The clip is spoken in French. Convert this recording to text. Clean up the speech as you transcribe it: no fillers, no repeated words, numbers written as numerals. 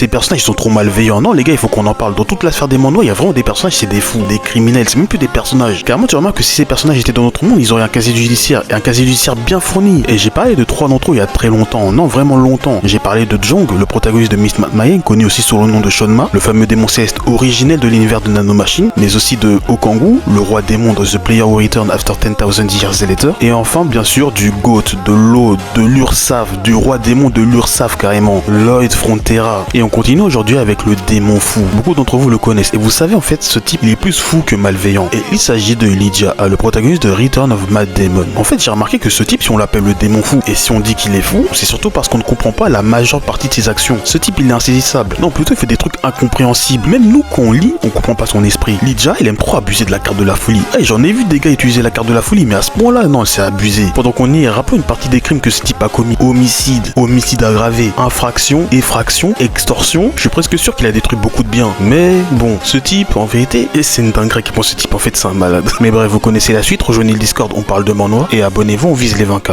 ces personnages sont trop malveillants. Non, les gars, il faut qu'on en parle. Dans toute la sphère des Manois, il y a vraiment des personnages, c'est des fous, des criminels, c'est même plus des personnages. Carrément, tu remarques que si ces personnages étaient dans notre monde, ils auraient un casier judiciaire, et un casier judiciaire bien fourni. Et j'ai parlé de 3 d'entre eux il y a très longtemps, non, vraiment longtemps. J'ai parlé de Jong, le protagoniste de Miss Mayeng, connu aussi sous le nom de Shonma, le fameux démon céleste originel de l'univers de Nanomachine, mais aussi de Okangu, le roi démon de The Player Who Returned After 10,000 Years Later, et enfin, bien sûr, du GOAT, de l'eau, de l'Ursaf, du roi démon de l'Ursaf carrément, Lloyd Frontera. Et on continue aujourd'hui avec le démon fou. Beaucoup d'entre vous le connaissent, et vous savez en fait, ce type, il est plus fou que malveillant. Et il s'agit de Lydia, le protagoniste de Return of Mad Demon. En fait, j'ai remarqué que ce type, si on l'appelle le démon fou, et si on dit qu'il est fou, c'est surtout parce qu'on ne comprend pas la majeure partie de ses actions. Ce type, il est insaisissable. Non, plutôt il fait des trucs incompréhensibles. Même nous, quand on lit, on comprend pas son esprit. Lydia, il aime trop abuser de la carte de la folie. Hey, j'en ai vu des gars utiliser la carte de la folie, mais à ce point-là, non, c'est abusé. Pendant qu'on y est, rappelons une partie des crimes que ce type a commis. Homicide, homicide aggravé, infraction, effraction, extorsion. Je suis presque sûr qu'il a détruit beaucoup de biens. Mais bon, ce type, en vérité, et c'est une dinguerie qui pense ce type, en fait, c'est un malade. Mais bref, vous connaissez la suite, rejoignez le Discord, on parle de Manoa, et abonnez-vous, on vise les 20K.